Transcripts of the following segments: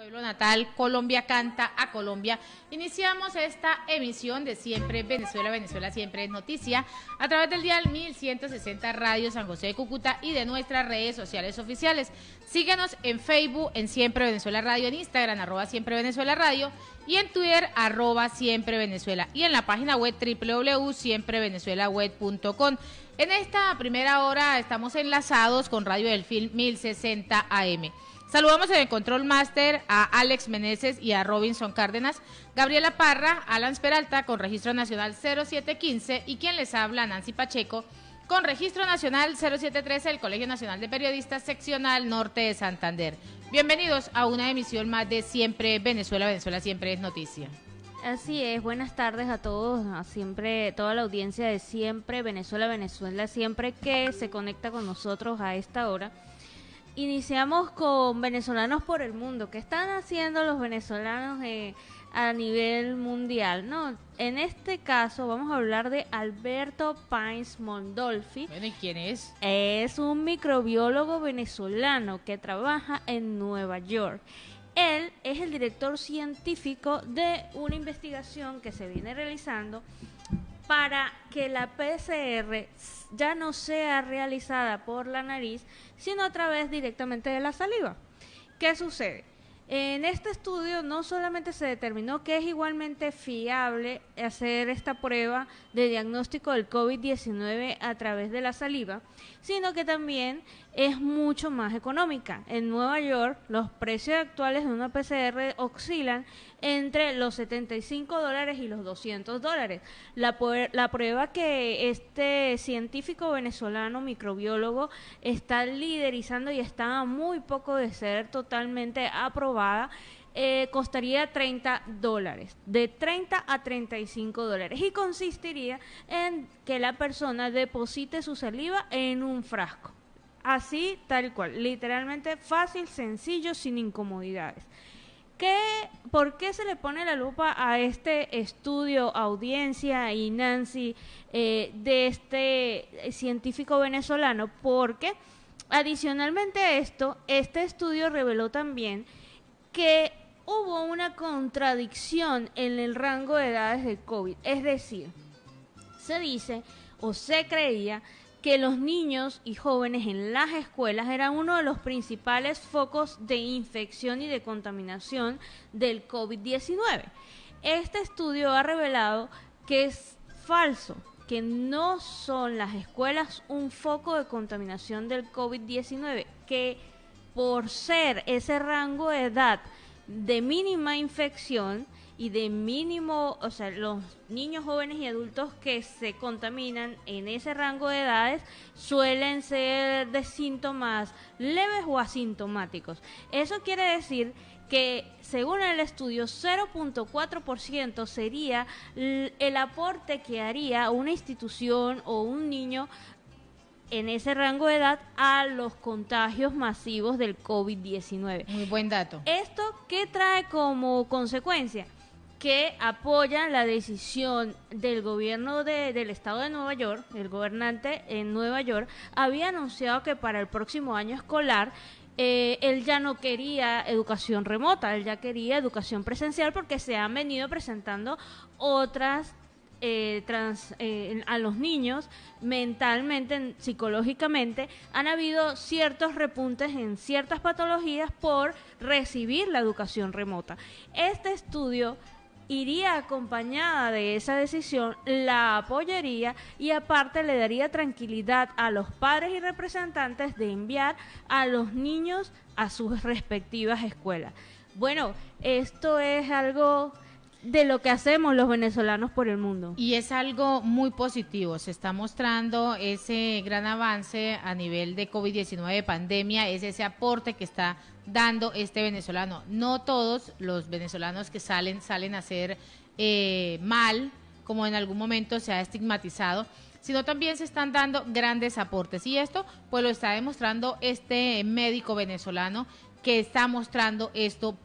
pueblo natal, Colombia canta a Colombia. Iniciamos esta emisión de Siempre Venezuela, Venezuela siempre es noticia, a través del dial 1160 Radio San José de Cúcuta y de nuestras redes sociales oficiales. Síguenos en Facebook, en Siempre Venezuela Radio, en Instagram, @Siempre Venezuela Radio, y en Twitter, @Siempre Venezuela, y en la página web www.siemprevenezuelaweb.com. En esta primera hora estamos enlazados con Radio Delfín 1060 AM. Saludamos en el Control Master a Alex Meneses y a Robinson Cárdenas, Gabriela Parra, Alan Peralta con Registro Nacional 0715 y quien les habla, Nancy Pacheco, con Registro Nacional 0713 del Colegio Nacional de Periodistas Seccional Norte de Santander. Bienvenidos a una emisión más de Siempre Venezuela, Venezuela siempre es noticia. Así es, buenas tardes a todos, a siempre, toda la audiencia de Siempre Venezuela, Venezuela siempre que se conecta con nosotros a esta hora. Iniciamos con venezolanos por el mundo. ¿Qué están haciendo los venezolanos a nivel mundial? No, en este caso vamos a hablar de Alberto Páez Mondolfi. Bueno, ¿y quién es? Es un microbiólogo venezolano que trabaja en Nueva York. Él es el director científico de una investigación que se viene realizando para que la PCR ya no sea realizada por la nariz, sino a través directamente de la saliva. ¿Qué sucede? En este estudio no solamente se determinó que es igualmente fiable hacer esta prueba de diagnóstico del COVID-19 a través de la saliva, sino que también es mucho más económica. En Nueva York, los precios actuales de una PCR oscilan entre los $75 y los $200. La prueba que este científico venezolano microbiólogo está liderizando y está a muy poco de ser totalmente aprobada, costaría $30, de $30 a $35, y consistiría en que la persona deposite su saliva en un frasco. Así, tal cual, literalmente fácil, sencillo, sin incomodidades. ¿Por qué se le pone la lupa a este estudio, audiencia y Nancy, de este científico venezolano? Porque adicionalmente a esto, este estudio reveló también que hubo una contradicción en el rango de edades del COVID. Es decir, se dice o se creía que los niños y jóvenes en las escuelas eran uno de los principales focos de infección y de contaminación del COVID-19. Este estudio ha revelado que es falso, que no son las escuelas un foco de contaminación del COVID-19, que por ser ese rango de edad de mínima infección y de mínimo, o sea, los niños, jóvenes y adultos que se contaminan en ese rango de edades suelen ser de síntomas leves o asintomáticos. Eso quiere decir que, según el estudio, 0.4% sería el aporte que haría una institución o un niño en ese rango de edad a los contagios masivos del COVID-19. Muy buen dato. ¿Esto qué trae como consecuencia? Que apoyan la decisión del gobierno del estado de Nueva York. El gobernante en Nueva York había anunciado que para el próximo año escolar él ya no quería educación remota, él ya quería educación presencial, porque se han venido presentando otras a los niños mentalmente, psicológicamente, han habido ciertos repuntes en ciertas patologías por recibir la educación remota. Este estudio iría acompañada de esa decisión, la apoyaría y aparte le daría tranquilidad a los padres y representantes de enviar a los niños a sus respectivas escuelas. Bueno, esto es algo de lo que hacemos los venezolanos por el mundo. Y es algo muy positivo, se está mostrando ese gran avance a nivel de COVID-19, pandemia, es ese aporte que está dando este venezolano. No todos los venezolanos que salen a hacer mal, como en algún momento se ha estigmatizado, sino también se están dando grandes aportes. Y esto pues lo está demostrando este médico venezolano, que está mostrando esto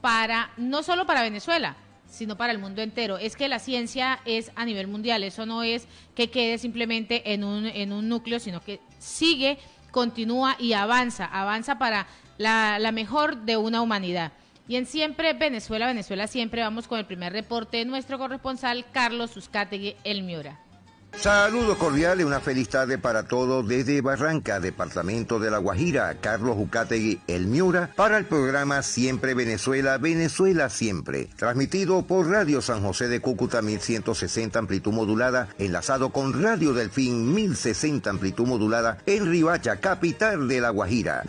no solo para Venezuela, sino para el mundo entero. Es que la ciencia es a nivel mundial, eso no es que quede simplemente en un núcleo, sino que sigue, continúa y avanza para la mejor de una humanidad. Y en Siempre Venezuela, Venezuela Siempre, vamos con el primer reporte de nuestro corresponsal Carlos Uzcategui, El Miura. Saludos cordiales, una feliz tarde para todos desde Barranca, departamento de La Guajira. Carlos Uzcategui, El Miura, para el programa Siempre Venezuela, Venezuela Siempre, transmitido por Radio San José de Cúcuta 1160 amplitud modulada, enlazado con Radio Delfín 1060 amplitud modulada en Riohacha, capital de La Guajira.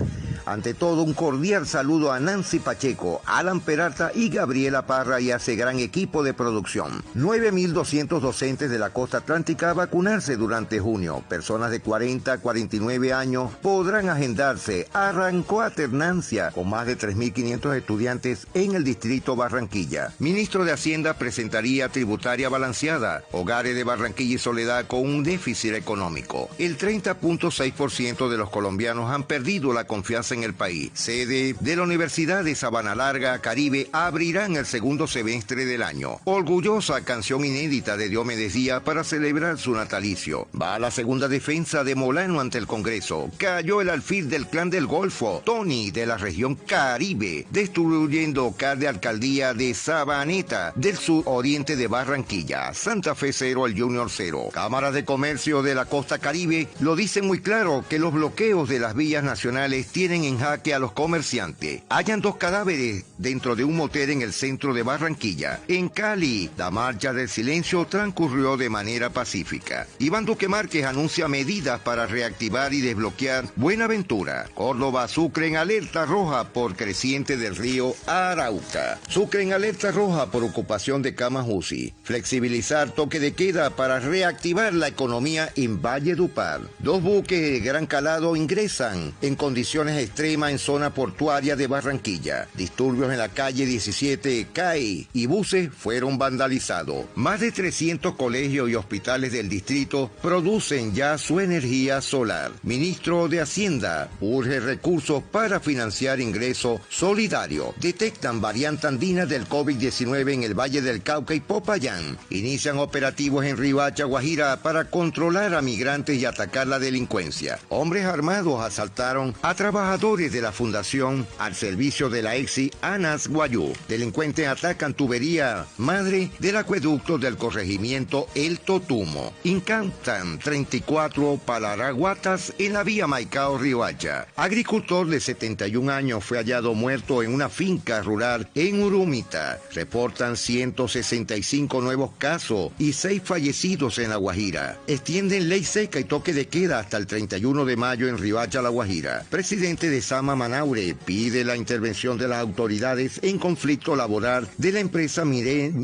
Ante todo, un cordial saludo a Nancy Pacheco, Alan Peralta y Gabriela Parra y a ese gran equipo de producción. 9.200 docentes de la costa atlántica a vacunarse durante junio. Personas de 40 a 49 años podrán agendarse. Arrancó alternancia con más de 3.500 estudiantes en el distrito Barranquilla. Ministro de Hacienda presentaría tributaria balanceada. Hogares de Barranquilla y Soledad con un déficit económico. El 30.6% de los colombianos han perdido la confianza en el país. Sede de la Universidad de Sabana Larga, Caribe, abrirán el segundo semestre del año. Orgullosa canción inédita de Diomedes Díaz para celebrar su natalicio. Va a la segunda defensa de Molano ante el Congreso. Cayó el alfil del Clan del Golfo, Tony, de la región Caribe, destruyendo de alcaldía de Sabaneta, del suroriente de Barranquilla. Santa Fe 0 al Junior 0. Cámaras de Comercio de la Costa Caribe lo dicen muy claro que los bloqueos de las vías nacionales tienen en jaque a los comerciantes. Hallan 2 cadáveres dentro de un motel en el centro de Barranquilla. En Cali, la marcha del silencio transcurrió de manera pacífica. Iván Duque Márquez anuncia medidas para reactivar y desbloquear Buenaventura. Córdoba, Sucre en alerta roja por creciente del río Arauca. Sucre en alerta roja por ocupación de camas UCI. Flexibilizar toque de queda para reactivar la economía en Valledupar. 2 buques de gran calado ingresan en condiciones extremas en zona portuaria de Barranquilla. Disturbios en la calle 17 CAE y buses fueron vandalizados. Más de 300 colegios y hospitales del distrito producen ya su energía solar. Ministro de Hacienda urge recursos para financiar ingreso solidario. Detectan variante andina del COVID-19 en el Valle del Cauca y Popayán. Inician operativos en Riohacha, Guajira, para controlar a migrantes y atacar la delincuencia. Hombres armados asaltaron a trabajadores de la Fundación al servicio de la EXI Anas Guayú. Delincuentes atacan tubería madre del acueducto del corregimiento El Totumo. Incautan 34 palaraguatas en la vía Maicao-Riohacha. Agricultor de 71 años fue hallado muerto en una finca rural en Urumita. Reportan 165 nuevos casos y 6 fallecidos en La Guajira. Extienden ley seca y toque de queda hasta el 31 de mayo en Riohacha, La Guajira. Presidente de Sama Manaure pide la intervención de las autoridades en conflicto laboral de la empresa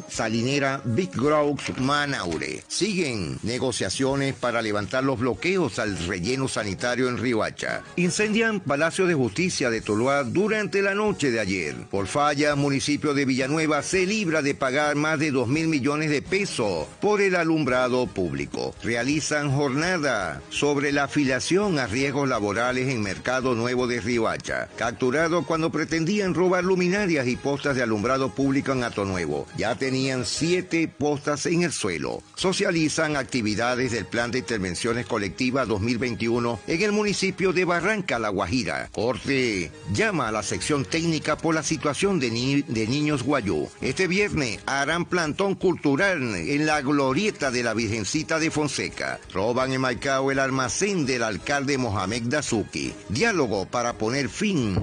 salinera Big Growth Manaure. Siguen negociaciones para levantar los bloqueos al relleno sanitario en Riohacha. Incendian Palacio de Justicia de Tuluá durante la noche de ayer. Por falla, municipio de Villanueva se libra de pagar más de 2.000 millones de pesos por el alumbrado público. Realizan jornada sobre la afiliación a riesgos laborales en Mercado Nuevo de Riohacha. Capturado cuando pretendían robar luminarias y postas de alumbrado público en Hato Nuevo. Ya tenían 7 postas en el suelo. Socializan actividades del Plan de Intervenciones Colectivas 2021 en el municipio de Barranca, La Guajira. Corte llama a la sección técnica por la situación de niños guayú. Este viernes harán plantón cultural en la glorieta de la Virgencita de Fonseca. Roban en Maicao el almacén del alcalde Mohamed Dazuki. Diálogo para poner fin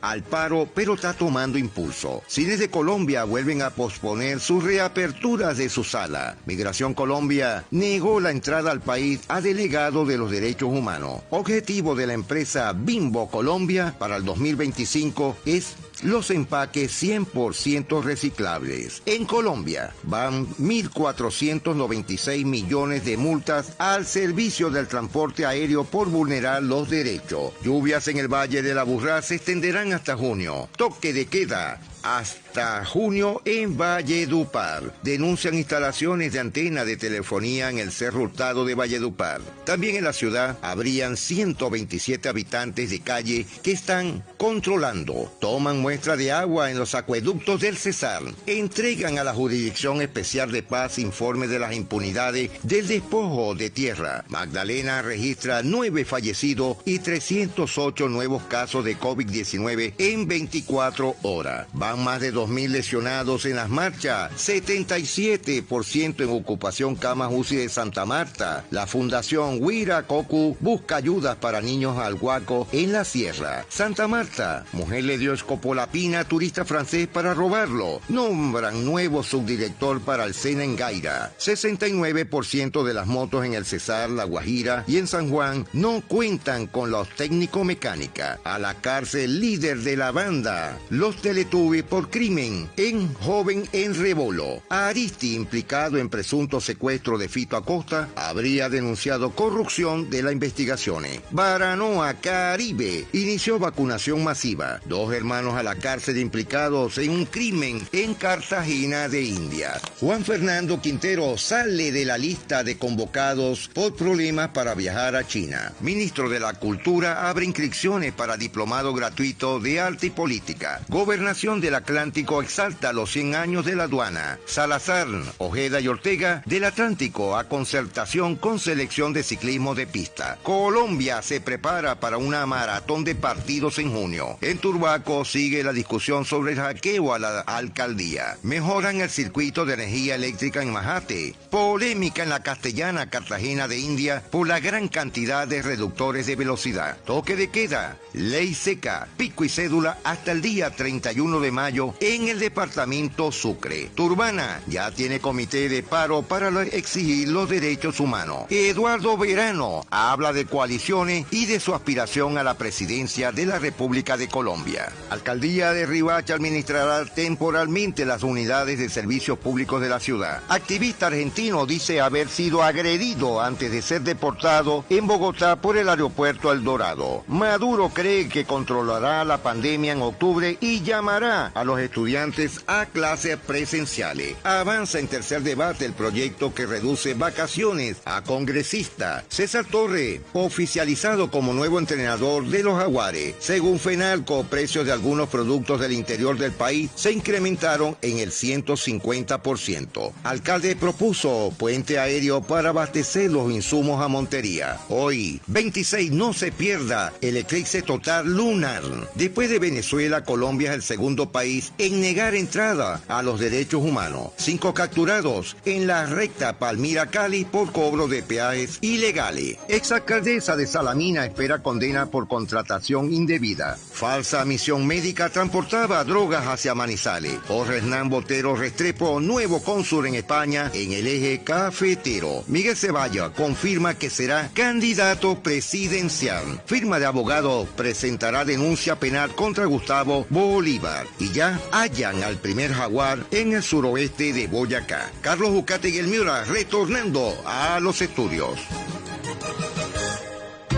al paro, pero está tomando impulso. Cines de Colombia vuelven a posponer sus reaperturas de su sala. Migración Colombia negó la entrada al país a delegado de los derechos humanos. Objetivo de la empresa Bimbo Colombia para el 2025 es los empaques 100% reciclables. En Colombia van 1.496 millones de multas al servicio del transporte aéreo por vulnerar los derechos. Lluvias en el Valle de la Aburrá se extenderán hasta junio. Toque de queda hasta junio en Valledupar. Denuncian instalaciones de antena de telefonía en el Cerro Hurtado de Valledupar. También en la ciudad habrían 127 habitantes de calle que están controlando. Toman muestra de agua en los acueductos del Cesar. Entregan a la Jurisdicción Especial de Paz informe de las impunidades del despojo de tierra. Magdalena registra 9 fallecidos y 308 nuevos casos de COVID-19 en 24 horas. Van Van más de 2.000 lesionados en las marchas, 77% en ocupación camas UCI de Santa Marta. La Fundación Huira Cocu busca ayudas para niños al Huaco en la sierra. Santa Marta, mujer le dio escopolapina a turista francés para robarlo. Nombran nuevo subdirector para el SENA en Gaira. 69% de las motos en el Cesar, La Guajira y en San Juan no cuentan con los técnico-mecánica. A la cárcel líder de la banda, los Teletubbies por crimen en joven en Rebolo. Aristi, implicado en presunto secuestro de Fito Acosta, habría denunciado corrupción de las investigaciones. Baranoa, Caribe, inició vacunación masiva. 2 hermanos a la cárcel implicados en un crimen en Cartagena de India. Juan Fernando Quintero sale de la lista de convocados por problemas para viajar a China. Ministro de la Cultura abre inscripciones para diplomado gratuito de arte y política. Gobernación del Atlántico exalta los 100 años de la aduana. Salazar, Ojeda y Ortega del Atlántico a concertación con selección de ciclismo de pista. Colombia se prepara para una maratón de partidos en junio. En Turbaco sigue la discusión sobre el hackeo a la alcaldía. Mejoran el circuito de energía eléctrica en Majate. Polémica en la Castellana, Cartagena de India por la gran cantidad de reductores de velocidad. Toque de queda, ley seca, pico y cédula hasta el día 31 de mayo en el departamento Sucre. Turbana ya tiene comité de paro para exigir los derechos humanos. Eduardo Verano habla de coaliciones y de su aspiración a la presidencia de la República de Colombia. Alcaldía de Riohacha administrará temporalmente las unidades de servicios públicos de la ciudad. Activista argentino dice haber sido agredido antes de ser deportado en Bogotá por el aeropuerto El Dorado. Maduro cree que controlará la pandemia en octubre y llamará a los estudiantes a clases presenciales. Avanza en tercer debate el proyecto que reduce vacaciones a congresista. César Torre, oficializado como nuevo entrenador de los Jaguares. Según FENALCO, precios de algunos productos del interior del país se incrementaron en el 150%. Alcalde propuso puente aéreo para abastecer los insumos a Montería. Hoy, 26, no se pierda el eclipse total lunar. Después de Venezuela, Colombia es el segundo país en negar entrada a los derechos humanos. 5 capturados en la recta Palmira-Cali por cobro de peajes ilegales. Exalcaldesa de Salamina espera condena por contratación indebida. Falsa misión médica transportaba drogas hacia Manizales. Jorge Hernán Botero Restrepo, nuevo cónsul en España en el eje cafetero. Miguel Ceballos confirma que será candidato presidencial. Firma de abogado presentará denuncia penal contra Gustavo Bolívar. Y ya hallan al primer jaguar en el suroeste de Boyacá. Carlos Ucategui el Miura retornando a los estudios.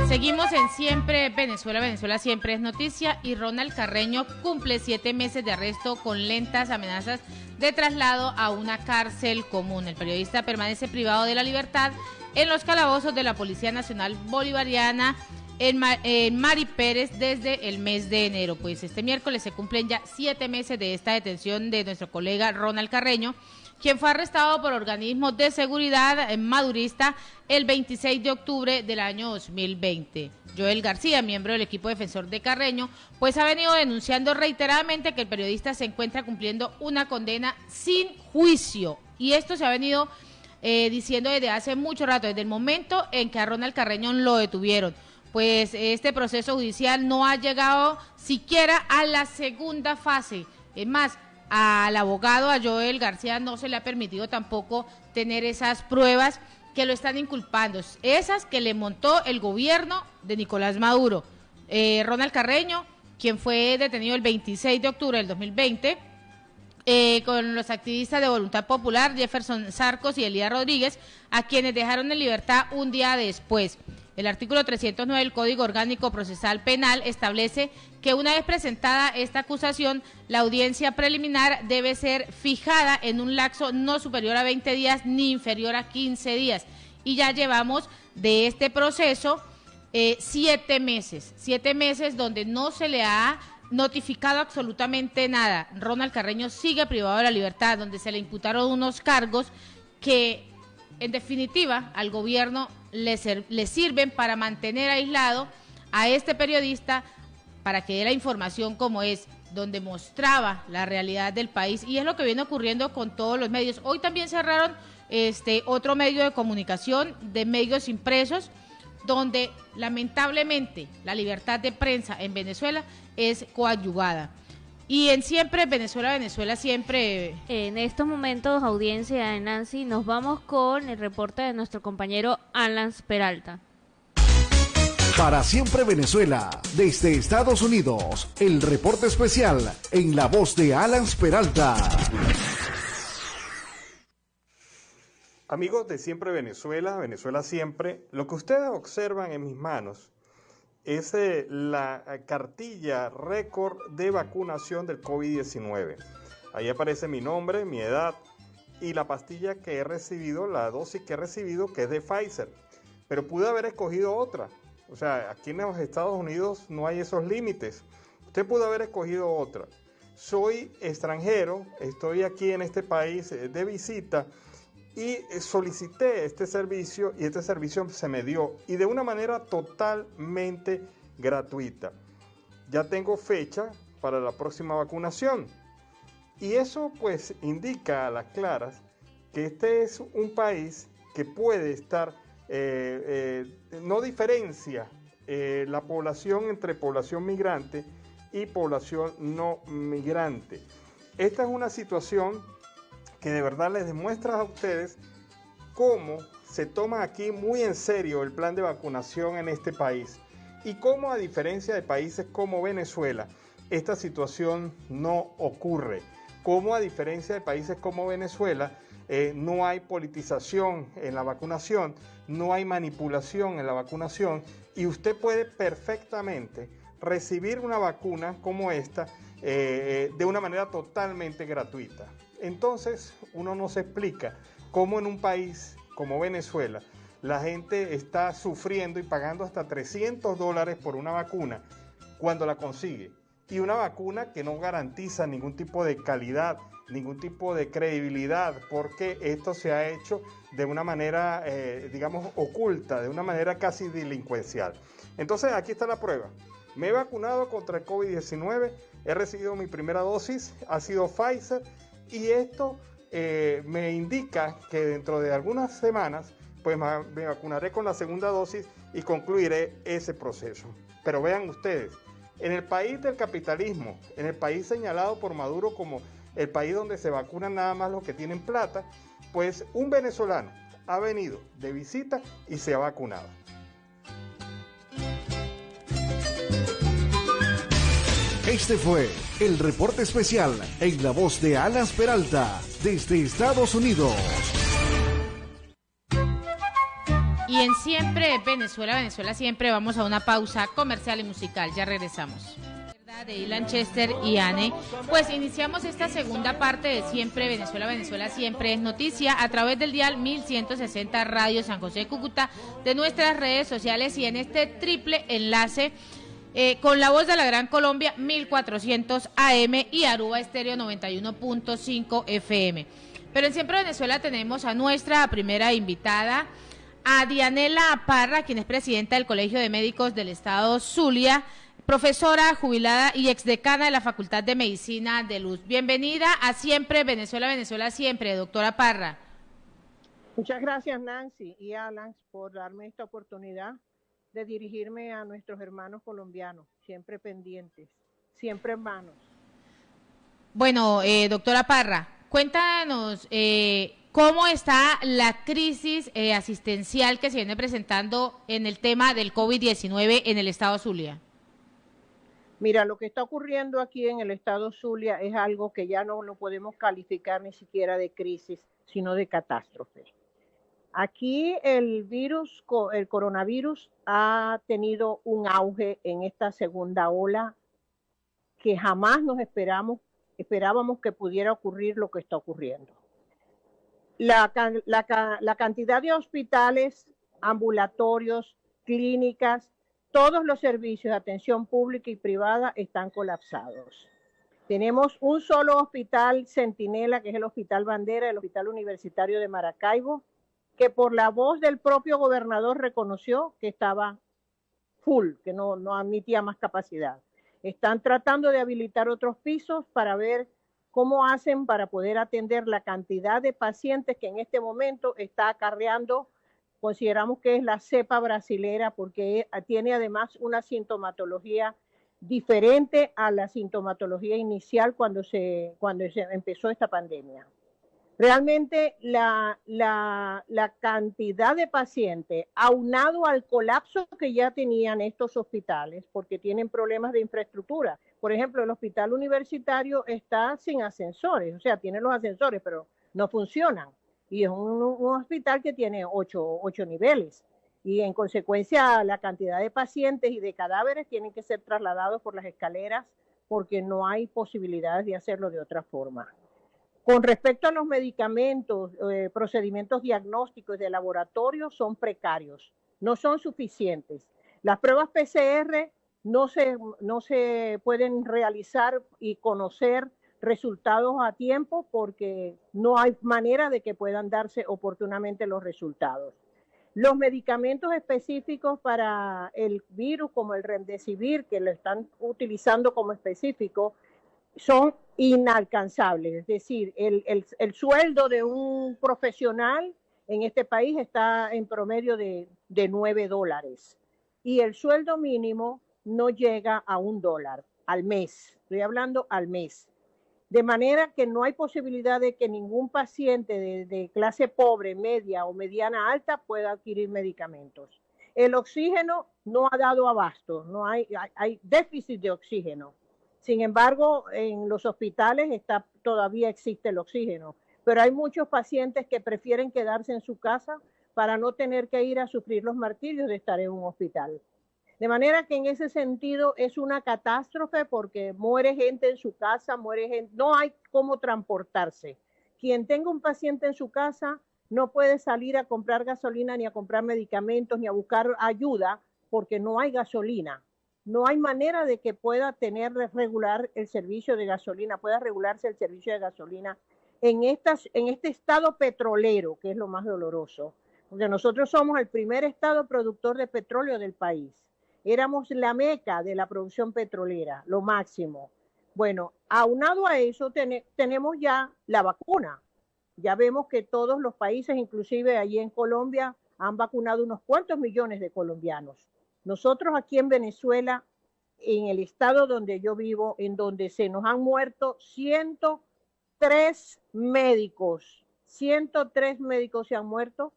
Seguimos en Siempre Venezuela, Venezuela siempre es noticia, y Ronald Carreño cumple 7 meses de arresto con lentas amenazas de traslado a una cárcel común. El periodista permanece privado de la libertad en los calabozos de la Policía Nacional Bolivariana en Mari Pérez desde el mes de enero. Pues este miércoles se cumplen ya 7 meses de esta detención de nuestro colega Ronald Carreño, quien fue arrestado por organismos de seguridad madurista el 26 de octubre del año 2020. Joel García, miembro del equipo defensor de Carreño, pues ha venido denunciando reiteradamente que el periodista se encuentra cumpliendo una condena sin juicio. Y esto se ha venido diciendo desde hace mucho rato, desde el momento en que a Ronald Carreño lo detuvieron. Pues este proceso judicial no ha llegado siquiera a la segunda fase. Es más, al abogado, a Joel García, no se le ha permitido tampoco tener esas pruebas que lo están inculpando, esas que le montó el gobierno de Nicolás Maduro. Ronald Carreño, quien fue detenido el 26 de octubre del 2020, con los activistas de Voluntad Popular, Jefferson Sarcos y Elías Rodríguez, a quienes dejaron en libertad un día después. El artículo 309 del Código Orgánico Procesal Penal establece que una vez presentada esta acusación, la audiencia preliminar debe ser fijada en un lapso no superior a 20 días ni inferior a 15 días. Y ya llevamos de este proceso 7 meses, 7 meses donde no se le ha notificado absolutamente nada. Ronald Carreño sigue privado de la libertad, donde se le imputaron unos cargos que, en definitiva, al gobierno le sirven para mantener aislado a este periodista, para que dé la información como es, donde mostraba la realidad del país, y es lo que viene ocurriendo con todos los medios. Hoy también cerraron otro medio de comunicación, de medios impresos, donde lamentablemente la libertad de prensa en Venezuela es coadyuvada. Y en Siempre Venezuela, Venezuela Siempre. En estos momentos, audiencia de Nancy, nos vamos con el reporte de nuestro compañero Alan Peralta. Para Siempre Venezuela, desde Estados Unidos, el reporte especial en la voz de Alan Peralta. Amigos de Siempre Venezuela, Venezuela Siempre, lo que ustedes observan en mis manos es la cartilla récord de vacunación del COVID-19. Ahí aparece mi nombre, mi edad y la pastilla que he recibido, la dosis que he recibido, que es de Pfizer. Pero pude haber escogido otra. O sea, aquí en los Estados Unidos no hay esos límites. Usted pudo haber escogido otra. Soy extranjero, estoy aquí en este país de visita y solicité este servicio y este servicio se me dio y de una manera totalmente gratuita. Ya tengo fecha para la próxima vacunación y eso pues indica a las claras que este es un país que puede estar, no diferencia la población entre población migrante y población no migrante. Esta es una situación que de verdad les demuestra a ustedes cómo se toma aquí muy en serio el plan de vacunación en este país y cómo, a diferencia de países como Venezuela, esta situación no ocurre. Cómo, a diferencia de países como Venezuela, no hay politización en la vacunación, no hay manipulación en la vacunación y usted puede perfectamente recibir una vacuna como esta de una manera totalmente gratuita. Entonces, uno no se explica cómo en un país como Venezuela la gente está sufriendo y pagando hasta $300 por una vacuna cuando la consigue. Y una vacuna que no garantiza ningún tipo de calidad, ningún tipo de credibilidad, porque esto se ha hecho de una manera, digamos, oculta, de una manera casi delincuencial. Entonces, aquí está la prueba. Me he vacunado contra el COVID-19, he recibido mi primera dosis, ha sido Pfizer, y esto me indica que dentro de algunas semanas pues me vacunaré con la segunda dosis y concluiré ese proceso. Pero vean ustedes, en el país del capitalismo, en el país señalado por Maduro como el país donde se vacunan nada más los que tienen plata, pues un venezolano ha venido de visita y se ha vacunado. Este fue el reporte especial en la voz de Alan Peralta desde Estados Unidos. Y en Siempre Venezuela, Venezuela Siempre, vamos a una pausa comercial y musical. Ya regresamos. De Ilan Chester y Anne, pues iniciamos esta segunda parte de Siempre Venezuela, Venezuela Siempre es noticia a través del dial 1160 Radio San José de Cúcuta, de nuestras redes sociales y en este triple enlace con la voz de la Gran Colombia 1400 AM y Aruba Estéreo 91.5 FM. Pero en Siempre Venezuela tenemos a nuestra primera invitada, a Dianela Parra, quien es presidenta del Colegio de Médicos del Estado Zulia, profesora jubilada y exdecana de la Facultad de Medicina de Luz. Bienvenida a Siempre Venezuela, Venezuela Siempre, doctora Parra. Muchas gracias, Nancy y Alan, por darme esta oportunidad de dirigirme a nuestros hermanos colombianos, siempre pendientes, siempre hermanos. Bueno, doctora Parra, cuéntanos cómo está la crisis asistencial que se viene presentando en el tema del COVID-19 en el estado Zulia. Mira, lo que está ocurriendo aquí en el estado Zulia es algo que ya no lo podemos calificar ni siquiera de crisis, sino de catástrofe. Aquí el coronavirus ha tenido un auge en esta segunda ola que jamás nos esperábamos que pudiera ocurrir lo que está ocurriendo. La cantidad de hospitales, ambulatorios, clínicas, todos los servicios de atención pública y privada están colapsados. Tenemos un solo hospital centinela, que es el Hospital Bandera, el Hospital Universitario de Maracaibo, que por la voz del propio gobernador reconoció que estaba full, que no admitía más capacidad. Están tratando de habilitar otros pisos para ver cómo hacen para poder atender la cantidad de pacientes que en este momento está acarreando. Consideramos que es la cepa brasilera porque tiene además una sintomatología diferente a la sintomatología inicial cuando se empezó esta pandemia. Realmente la cantidad de pacientes, aunado al colapso que ya tenían estos hospitales, porque tienen problemas de infraestructura. Por ejemplo, el hospital universitario está sin ascensores, o sea, tiene los ascensores, pero no funcionan. Y es un hospital que tiene 8 niveles. Y en consecuencia, la cantidad de pacientes y de cadáveres tienen que ser trasladados por las escaleras porque no hay posibilidades de hacerlo de otra forma. Con respecto a los medicamentos, procedimientos diagnósticos de laboratorio son precarios, no son suficientes. Las pruebas PCR no se pueden realizar y conocer resultados a tiempo porque no hay manera de que puedan darse oportunamente los resultados. Los medicamentos específicos para el virus, como el Remdesivir, que lo están utilizando como específico, son inalcanzables. Es decir, el sueldo de un profesional en este país está en promedio de $9 y el sueldo mínimo no llega a $1 al mes. Estoy hablando al mes. De manera que no hay posibilidad de que ningún paciente de clase pobre, media o mediana alta pueda adquirir medicamentos. El oxígeno no ha dado abasto, no hay déficit de oxígeno. Sin embargo, en los hospitales todavía existe el oxígeno, pero hay muchos pacientes que prefieren quedarse en su casa para no tener que ir a sufrir los martirios de estar en un hospital. De manera que en ese sentido es una catástrofe porque muere gente en su casa, no hay cómo transportarse. Quien tenga un paciente en su casa no puede salir a comprar gasolina, ni a comprar medicamentos, ni a buscar ayuda porque no hay gasolina. No hay manera de que pueda regular el servicio de gasolina, pueda regularse el servicio de gasolina en este estado petrolero, que es lo más doloroso. Porque nosotros somos el primer estado productor de petróleo del país. Éramos la meca de la producción petrolera, lo máximo. Bueno, aunado a eso tenemos ya la vacuna. Ya vemos que todos los países, inclusive allí en Colombia, han vacunado unos cuantos millones de colombianos. Nosotros aquí en Venezuela, en el estado donde yo vivo, en donde se nos han muerto 103 médicos. 103 médicos se han muerto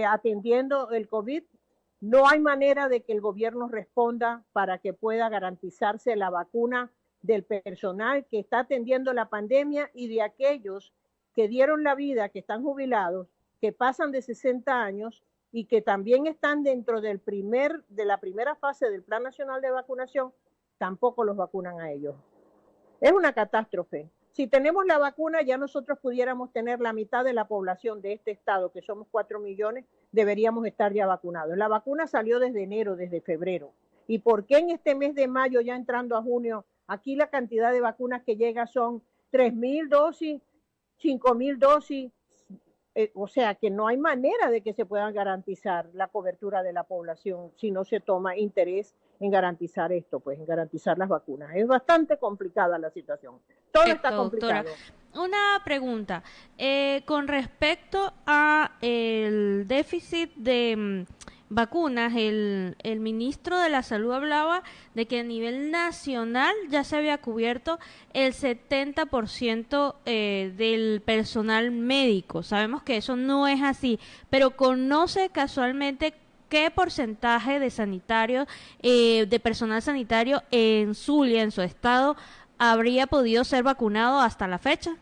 atendiendo el COVID. No hay manera de que el gobierno responda para que pueda garantizarse la vacuna del personal que está atendiendo la pandemia y de aquellos que dieron la vida, que están jubilados, que pasan de 60 años y que también están dentro de la primera fase del Plan Nacional de Vacunación, tampoco los vacunan a ellos. Es una catástrofe. Si tenemos la vacuna, ya nosotros pudiéramos tener la mitad de la población de este estado, que somos 4 millones, deberíamos estar ya vacunados. La vacuna salió desde enero, desde febrero. ¿Y por qué en este mes de mayo, ya entrando a junio, aquí la cantidad de vacunas que llega son 3.000 dosis, 5.000 dosis? O sea que no hay manera de que se puedan garantizar la cobertura de la población si no se toma interés en garantizar esto, pues en garantizar las vacunas. Es bastante complicada la situación. Todo está complicado. Doctora, una pregunta. Con respecto a el déficit de vacunas, el ministro de la Salud hablaba de que a nivel nacional ya se había cubierto el 70% del personal médico. Sabemos que eso no es así, pero ¿conoce casualmente qué porcentaje de sanitarios, de personal sanitario en Zulia, en su estado, habría podido ser vacunado hasta la fecha?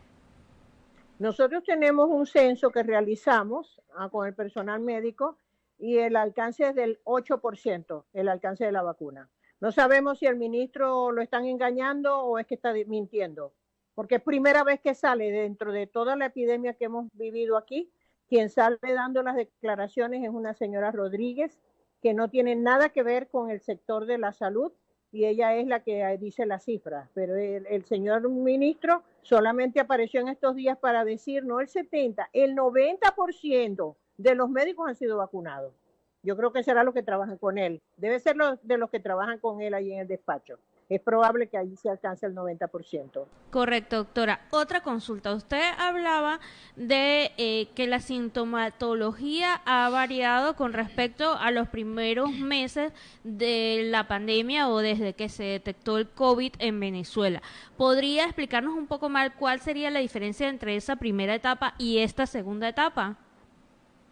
Nosotros tenemos un censo que realizamos con el personal médico y el alcance es del 8%, el alcance de la vacuna. No sabemos si el ministro lo están engañando o es que está mintiendo, porque es primera vez que sale dentro de toda la epidemia que hemos vivido aquí. Quien sale dando las declaraciones es una señora Rodríguez, que no tiene nada que ver con el sector de la salud, y ella es la que dice las cifras, pero el señor ministro solamente apareció en estos días para decir, no el 70%, el 90% de los médicos han sido vacunados. Yo creo que será los que trabajan con él, debe ser de los que trabajan con él ahí en el despacho. es probable que allí se alcance el 90%. Correcto, doctora. Otra consulta. Usted hablaba de que la sintomatología ha variado con respecto a los primeros meses de la pandemia o desde que se detectó el COVID en Venezuela. ¿Podría explicarnos un poco más cuál sería la diferencia entre esa primera etapa y esta segunda etapa?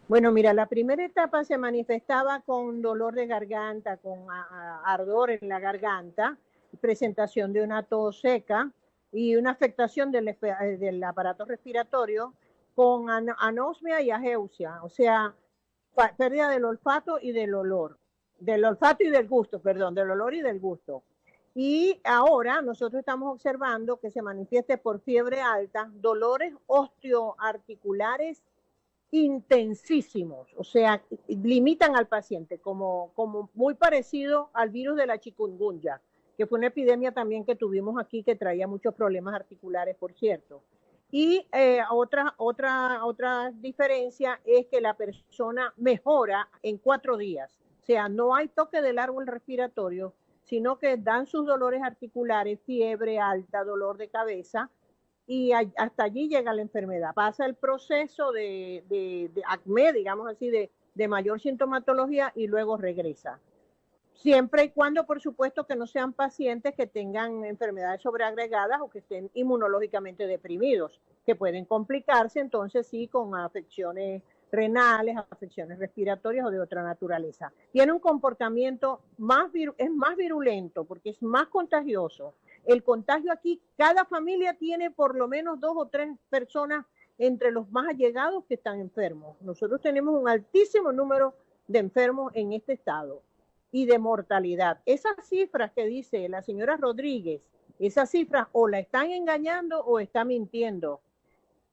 Bueno, mira, la primera etapa se manifestaba con dolor de garganta, con ardor en la garganta, presentación de una tos seca y una afectación del aparato respiratorio con anosmia y ageusia, o sea, pérdida del olfato y del olor, del olfato y del gusto, perdón, del olor y del gusto. Y ahora nosotros estamos observando que se manifieste por fiebre alta, dolores osteoarticulares intensísimos, o sea, limitan al paciente, como muy parecido al virus de la chikungunya, que fue una epidemia también que tuvimos aquí que traía muchos problemas articulares, por cierto. Y otra diferencia es que la persona mejora en 4 días, o sea, no hay toque del árbol respiratorio, sino que dan sus dolores articulares, fiebre alta, dolor de cabeza, y hasta allí llega la enfermedad. Pasa el proceso de acné, digamos así, de mayor sintomatología y luego regresa. Siempre y cuando, por supuesto, que no sean pacientes que tengan enfermedades sobreagregadas o que estén inmunológicamente deprimidos, que pueden complicarse entonces sí con afecciones renales, afecciones respiratorias o de otra naturaleza. Tiene un comportamiento es más virulento porque es más contagioso. El contagio aquí, cada familia tiene por lo menos 2 o 3 personas entre los más allegados que están enfermos. Nosotros tenemos un altísimo número de enfermos en este estado y de mortalidad. Esas cifras que dice la señora Rodríguez, esas cifras o la están engañando o está mintiendo,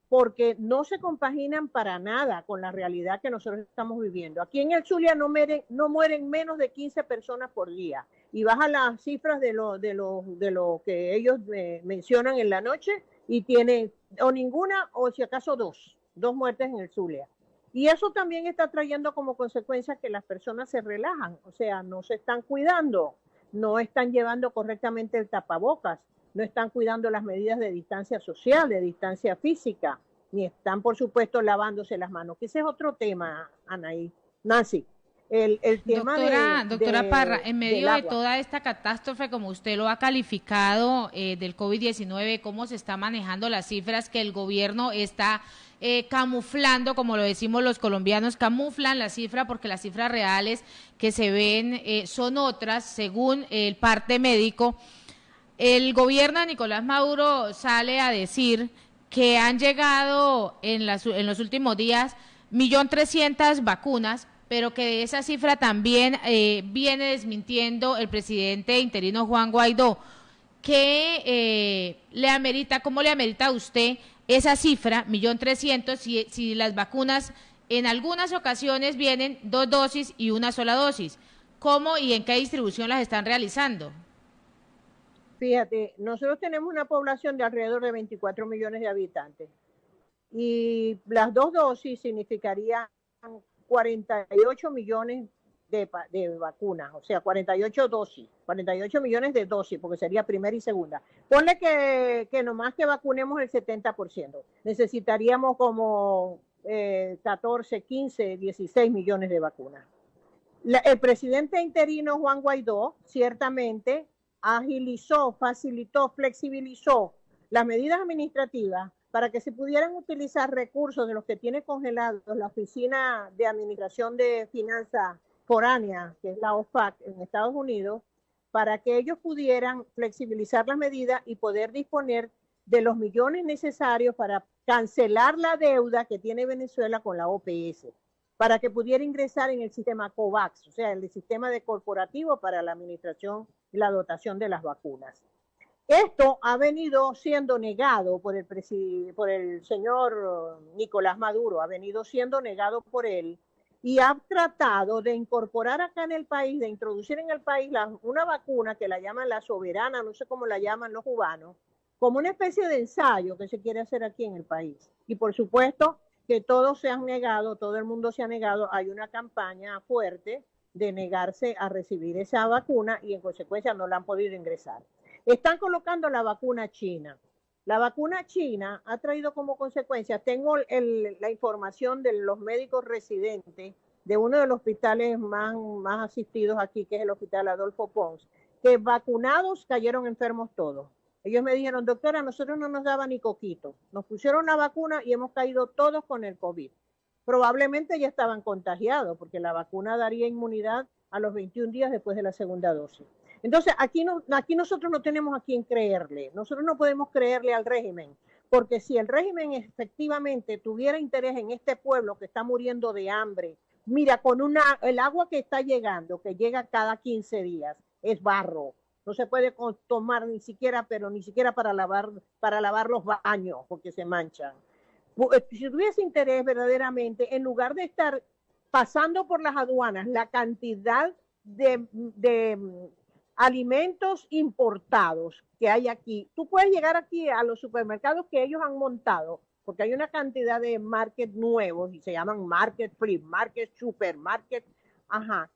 porque no se compaginan para nada con la realidad que nosotros estamos viviendo. Aquí en el Zulia no mueren menos de 15 personas por día. Y baja las cifras de lo que ellos mencionan en la noche y tiene o ninguna o si acaso dos muertes en el Zulia. Y eso también está trayendo como consecuencia que las personas se relajan, o sea, no se están cuidando, no están llevando correctamente el tapabocas, no están cuidando las medidas de distancia social, de distancia física, ni están, por supuesto, lavándose las manos. Que ese es otro tema, Anaí. Nancy. El tema doctora Parra, en medio de toda esta catástrofe, como usted lo ha calificado, del COVID-19, ¿cómo se está manejando las cifras que el gobierno está camuflando, como lo decimos los colombianos, camuflan la cifra porque las cifras reales que se ven son otras, según el parte médico? El gobierno de Nicolás Maduro sale a decir que han llegado en los últimos días 1.300.000 vacunas, pero que de esa cifra también viene desmintiendo el presidente interino Juan Guaidó. ¿Cómo le amerita a usted esa cifra, 1.300.000, si las vacunas en algunas ocasiones vienen 2 dosis y una sola dosis? ¿Cómo y en qué distribución las están realizando? Fíjate, nosotros tenemos una población de alrededor de 24 millones de habitantes y las 2 dosis significarían 48 millones de vacunas, o sea, 48 millones de dosis, porque sería primera y segunda. Ponle que nomás que vacunemos el 70%, necesitaríamos como 14, 15, 16 millones de vacunas. El presidente interino Juan Guaidó ciertamente agilizó, facilitó, flexibilizó las medidas administrativas para que se pudieran utilizar recursos de los que tiene congelados la Oficina de Administración de Finanzas Foránea, que es la OFAC en Estados Unidos, para que ellos pudieran flexibilizar las medidas y poder disponer de los millones necesarios para cancelar la deuda que tiene Venezuela con la OPS, para que pudiera ingresar en el sistema COVAX, o sea, el sistema de corporativo para la administración y la dotación de las vacunas. Esto ha venido siendo negado por el señor Nicolás Maduro, ha venido siendo negado por él y ha tratado de incorporar acá en el país, de introducir en el país una vacuna que la llaman la soberana, no sé cómo la llaman los cubanos, como una especie de ensayo que se quiere hacer aquí en el país. Y por supuesto que todos se han negado, todo el mundo se ha negado, hay una campaña fuerte de negarse a recibir esa vacuna y en consecuencia no la han podido ingresar. Están colocando la vacuna china. La vacuna china ha traído como consecuencia, tengo la información de los médicos residentes de uno de los hospitales más asistidos aquí, que es el Hospital Adolfo Pons, que vacunados cayeron enfermos todos. Ellos me dijeron, doctora, nosotros no nos daba ni coquito. Nos pusieron la vacuna y hemos caído todos con el COVID. Probablemente ya estaban contagiados, porque la vacuna daría inmunidad a los 21 días después de la segunda dosis. Entonces, aquí nosotros no tenemos a quién creerle. Nosotros no podemos creerle al régimen, porque si el régimen efectivamente tuviera interés en este pueblo que está muriendo de hambre, mira, el agua que está llegando, que llega cada 15 días, es barro. No se puede tomar ni siquiera para lavar los baños, porque se manchan. Si tuviese interés verdaderamente, en lugar de estar pasando por las aduanas la cantidad de alimentos importados que hay aquí, tú puedes llegar aquí a los supermercados que ellos han montado, porque hay una cantidad de market nuevos y se llaman market, flea market, supermarket,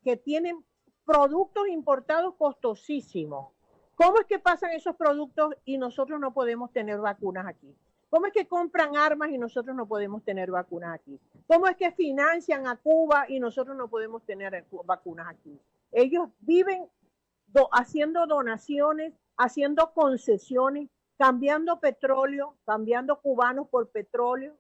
que tienen productos importados costosísimos. ¿Cómo es que pasan esos productos y nosotros no podemos tener vacunas aquí? ¿Cómo es que compran armas y nosotros no podemos tener vacunas aquí? ¿Cómo es que financian a Cuba y nosotros no podemos tener vacunas aquí? Ellos viven haciendo donaciones, haciendo concesiones, cambiando petróleo, cambiando cubanos por petróleo,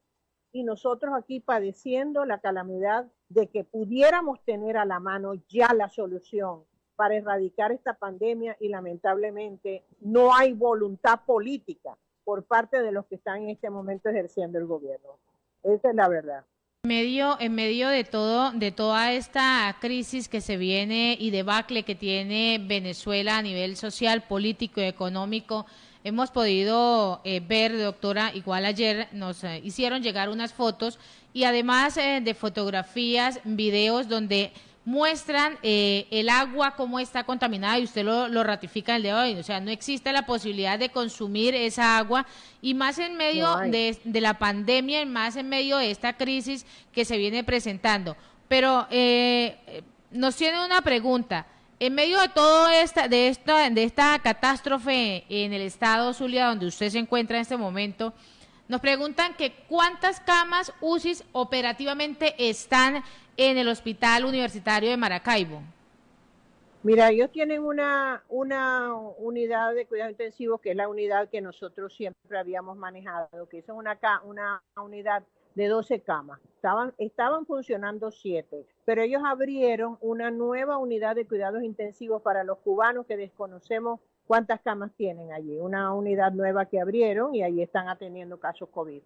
y nosotros aquí padeciendo la calamidad de que pudiéramos tener a la mano ya la solución para erradicar esta pandemia, y lamentablemente no hay voluntad política por parte de los que están en este momento ejerciendo el gobierno. Esa es la verdad. En medio de toda esta crisis que se viene y debacle que tiene Venezuela a nivel social, político y económico, hemos podido ver, doctora, igual ayer nos hicieron llegar unas fotos y además de fotografías, videos donde muestran el agua cómo está contaminada, y usted lo ratifica el día de hoy. O sea, no existe la posibilidad de consumir esa agua, y más en medio de la pandemia, y más en medio de esta crisis que se viene presentando. Pero nos tiene una pregunta. En medio de todo de esta catástrofe en el estado Zulia, donde usted se encuentra en este momento, nos preguntan que cuántas camas UCI operativamente están en el Hospital Universitario de Maracaibo. Mira, ellos tienen una unidad de cuidados intensivos, que es la unidad que nosotros siempre habíamos manejado, que es una unidad de 12 camas. Estaban funcionando 7, pero ellos abrieron una nueva unidad de cuidados intensivos para los cubanos, que desconocemos cuántas camas tienen allí. Una unidad nueva que abrieron, y ahí están atendiendo casos COVID.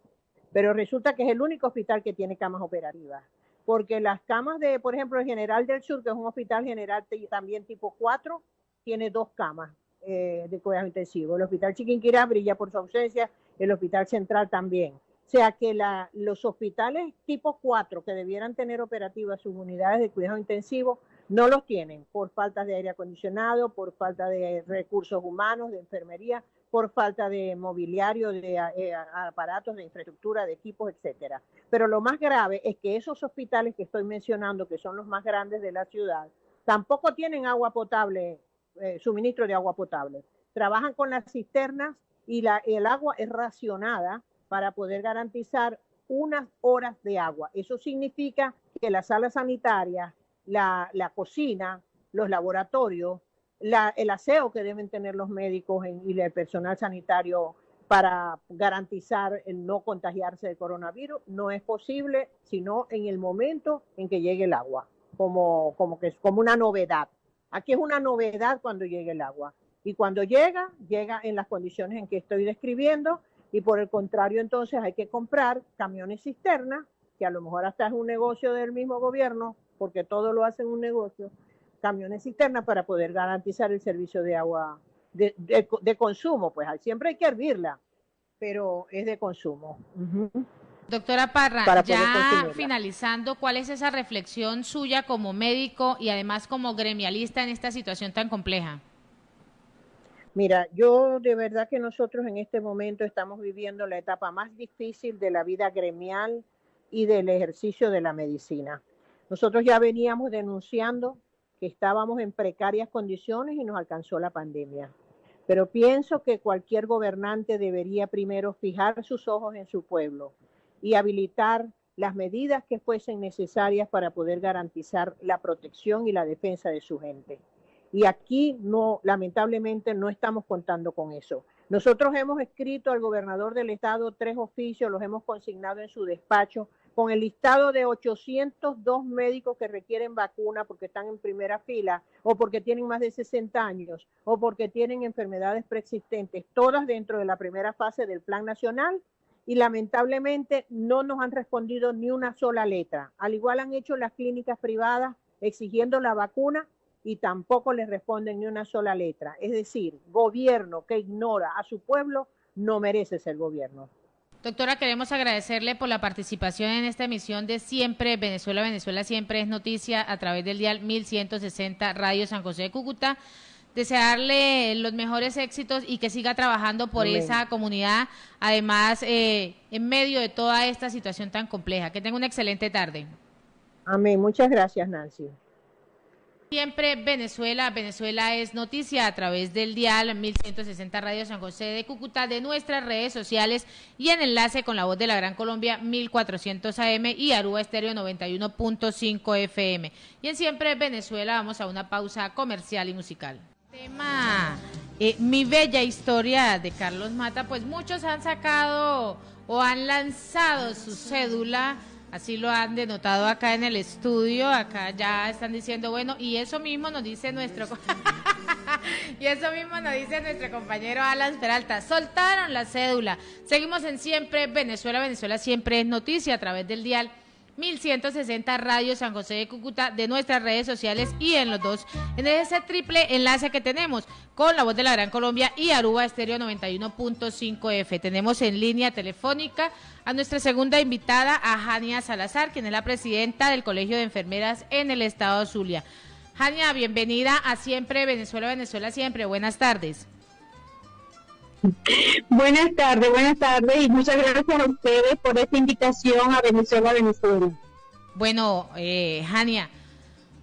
Pero resulta que es el único hospital que tiene camas operativas, porque las camas por ejemplo, el General del Sur, que es un hospital general también tipo 4, tiene 2 camas de cuidados intensivos. El Hospital Chiquinquirá brilla por su ausencia, el Hospital Central también. O sea que los hospitales tipo 4 que debieran tener operativas sus unidades de cuidados intensivos no los tienen, por falta de aire acondicionado, por falta de recursos humanos, de enfermería, por falta de mobiliario, de aparatos, de infraestructura, de equipos, etcétera. Pero lo más grave es que esos hospitales que estoy mencionando, que son los más grandes de la ciudad, tampoco tienen agua potable, suministro de agua potable. Trabajan con las cisternas y el agua es racionada para poder garantizar unas horas de agua. Eso significa que la sala sanitaria, la cocina, los laboratorios, el aseo que deben tener los médicos y el personal sanitario para garantizar el no contagiarse de coronavirus, no es posible sino en el momento en que llegue el agua, como una novedad. Aquí es una novedad cuando llegue el agua, y cuando llega en las condiciones en que estoy describiendo, y por el contrario entonces hay que comprar camiones cisterna, que a lo mejor hasta es un negocio del mismo gobierno, porque todo lo hacen un negocio, camiones cisterna para poder garantizar el servicio de agua de consumo. Pues siempre hay que hervirla, pero es de consumo. Doctora Parra, ya finalizando, ¿cuál es esa reflexión suya como médico y además como gremialista en esta situación tan compleja? Mira, yo de verdad que nosotros en este momento estamos viviendo la etapa más difícil de la vida gremial y del ejercicio de la medicina. Nosotros ya veníamos denunciando que estábamos en precarias condiciones y nos alcanzó la pandemia. pero pienso que cualquier gobernante debería primero fijar sus ojos en su pueblo y habilitar las medidas que fuesen necesarias para poder garantizar la protección y la defensa de su gente. Y aquí no, lamentablemente no estamos contando con eso. Nosotros hemos escrito al gobernador del estado 3 oficios, los hemos consignado en su despacho, con el listado de 802 médicos que requieren vacuna porque están en primera fila o porque tienen más de 60 años o porque tienen enfermedades preexistentes, todas dentro de la primera fase del Plan Nacional, y lamentablemente no nos han respondido ni una sola letra. Al igual han hecho las clínicas privadas exigiendo la vacuna y tampoco les responden ni una sola letra. Es decir, gobierno que ignora a su pueblo no merece ser gobierno. Doctora, queremos agradecerle por la participación en esta emisión de Siempre Venezuela, Venezuela Siempre es Noticia a través del dial 1160 Radio San José de Cúcuta. Desearle los mejores éxitos y que siga trabajando por esa comunidad, además en medio de toda esta situación tan compleja. Que tenga una excelente tarde. Amén. Muchas gracias, Nancy. Siempre Venezuela, Venezuela es noticia a través del dial 1160 Radio San José de Cúcuta, de nuestras redes sociales y en enlace con la voz de la Gran Colombia 1400 AM y Aruba Estéreo 91.5 FM. Y en Siempre Venezuela vamos a una pausa comercial y musical. Tema Mi Bella Historia de Carlos Mata, pues muchos han sacado o han lanzado su cédula. Así lo han denotado acá en el estudio, acá ya están diciendo, bueno, y eso mismo nos dice nuestro compañero Alan Peralta, soltaron la cédula. Seguimos en Siempre Venezuela, Venezuela Siempre es Noticia a través del dial 1160 Radio San José de Cúcuta, de nuestras redes sociales y en los dos, en ese triple enlace que tenemos con la voz de la Gran Colombia y Aruba Estéreo 91.5 F. Tenemos en línea telefónica a nuestra segunda invitada, a Jania Salazar, quien es la presidenta del Colegio de Enfermeras en el estado Zulia. Jania, bienvenida a Siempre Venezuela, Venezuela Siempre. Buenas tardes. Buenas tardes y muchas gracias a ustedes por esta invitación a Venezuela, Venezuela. Bueno, Jania,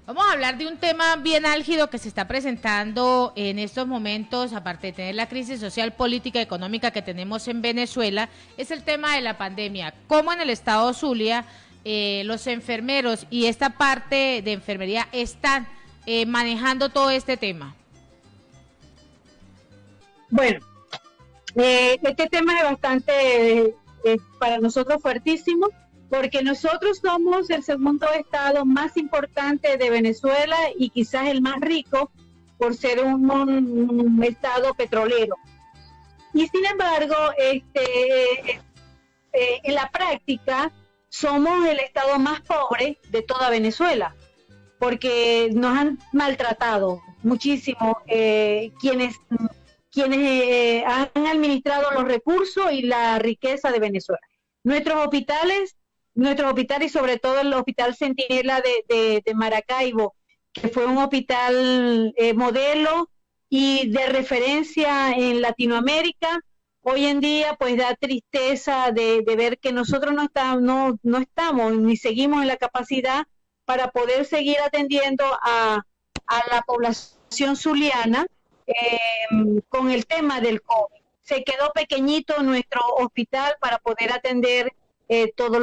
vamos a hablar de un tema bien álgido que se está presentando en estos momentos, aparte de tener la crisis social, política y económica que tenemos en Venezuela, es el tema de la pandemia. ¿Cómo en el estado Zulia los enfermeros y esta parte de enfermería están manejando todo este tema? Bueno, este tema es bastante, para nosotros fuertísimo, porque nosotros somos el segundo estado más importante de Venezuela y quizás el más rico por ser un estado petrolero. Y sin embargo, en la práctica somos el estado más pobre de toda Venezuela, porque nos han maltratado muchísimo quienes han administrado los recursos y la riqueza de Venezuela. Nuestros hospitales y sobre todo el Hospital Centinela de Maracaibo, que fue un hospital modelo y de referencia en Latinoamérica, hoy en día pues da tristeza de ver que nosotros no estamos ni seguimos en la capacidad para poder seguir atendiendo a la población zuliana con el tema del COVID. Se quedó pequeñito nuestro hospital para poder atender todos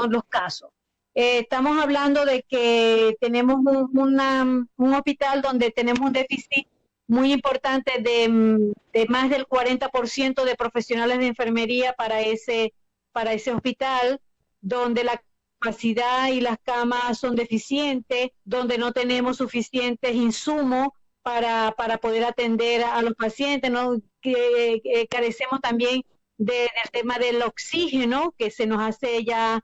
los casos. Estamos hablando de que tenemos un hospital donde tenemos un déficit muy importante de más del 40% de profesionales de enfermería para ese hospital, donde la capacidad y las camas son deficientes, donde no tenemos suficientes insumos para poder atender a los pacientes, ¿no? Carecemos también del tema del oxígeno, que se nos hace ya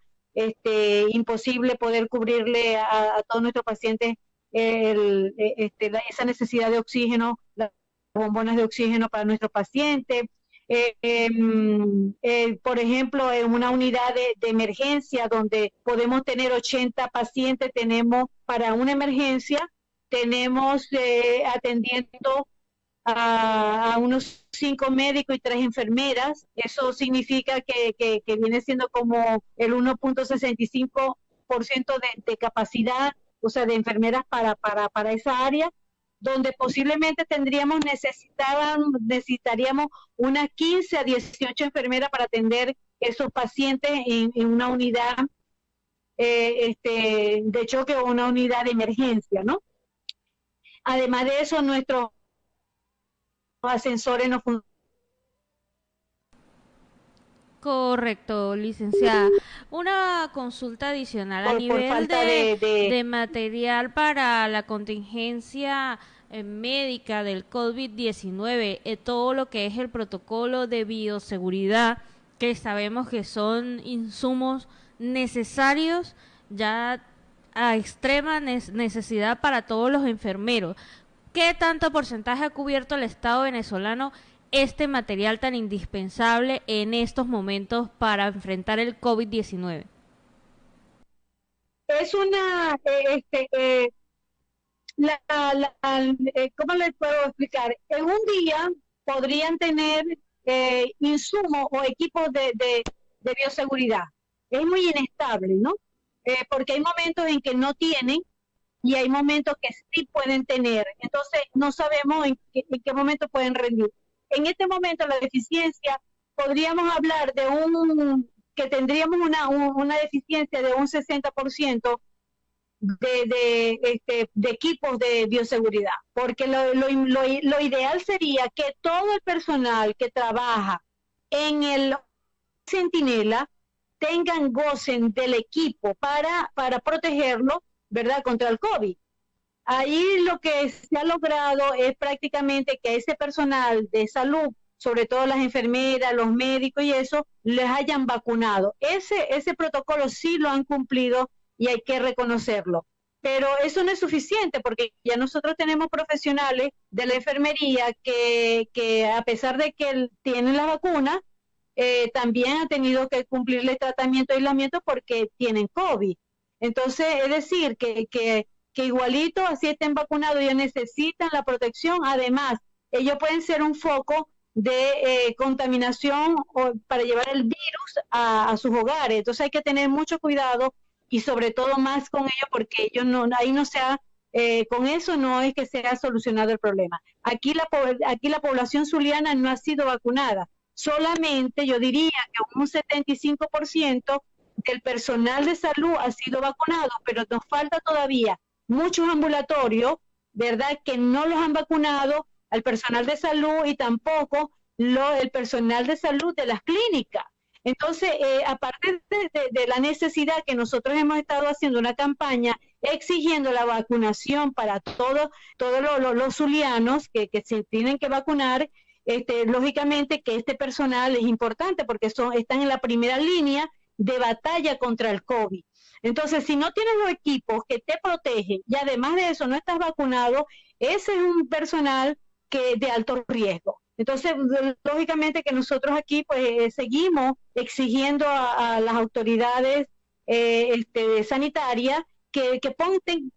imposible poder cubrirle a todos nuestros pacientes esa necesidad de oxígeno, las bombonas de oxígeno para nuestros pacientes. Por ejemplo, en una unidad de emergencia donde podemos tener 80 pacientes, tenemos para una emergencia, tenemos atendiendo a unos 5 médicos y 3 enfermeras. Eso significa que viene siendo como el 1.65% de capacidad, o sea, de enfermeras para esa área, donde posiblemente necesitaríamos unas 15 a 18 enfermeras para atender esos pacientes en una unidad de choque o una unidad de emergencia, ¿no? Además de eso, nuestros ascensores no funcionan. Correcto, licenciada. Una consulta adicional a nivel falta de material para la contingencia médica del COVID-19, todo lo que es el protocolo de bioseguridad, que sabemos que son insumos necesarios ya a extrema necesidad para todos los enfermeros. ¿Qué tanto porcentaje ha cubierto el Estado venezolano este material tan indispensable en estos momentos para enfrentar el COVID-19? Es una, ¿cómo les puedo explicar? En un día podrían tener insumos o equipos de bioseguridad. Es muy inestable, ¿no? Porque hay momentos en que no tienen y hay momentos que sí pueden tener. Entonces, no sabemos en qué momento pueden rendir. En este momento, la deficiencia, podríamos hablar de que tendríamos una deficiencia de un 60% de equipos de bioseguridad, porque lo ideal sería que todo el personal que trabaja en el Centinela gocen del equipo para protegerlo, ¿verdad?, contra el COVID. Ahí lo que se ha logrado es prácticamente que ese personal de salud, sobre todo las enfermeras, los médicos y eso, les hayan vacunado. Ese protocolo sí lo han cumplido y hay que reconocerlo. Pero eso no es suficiente porque ya nosotros tenemos profesionales de la enfermería que a pesar de que tienen la vacuna, también han tenido que cumplirle el tratamiento de aislamiento porque tienen COVID. Entonces, es decir, que igualito, así estén vacunados, ellos necesitan la protección. Además, ellos pueden ser un foco de contaminación para llevar el virus a sus hogares. Entonces hay que tener mucho cuidado y sobre todo más con ellos porque ellos con eso no es que se ha solucionado el problema. Aquí la población zuliana no ha sido vacunada. Solamente yo diría que un 75% del personal de salud ha sido vacunado, pero nos falta todavía muchos ambulatorios, ¿verdad?, que no los han vacunado al personal de salud y tampoco el personal de salud de las clínicas. Entonces, aparte de la necesidad que nosotros hemos estado haciendo una campaña exigiendo la vacunación para todos los zulianos que se tienen que vacunar, lógicamente que este personal es importante porque están en la primera línea de batalla contra el COVID. Entonces, si no tienes los equipos que te protegen y además de eso no estás vacunado, ese es un personal de alto riesgo. Entonces, lógicamente que nosotros aquí pues seguimos exigiendo a las autoridades sanitarias que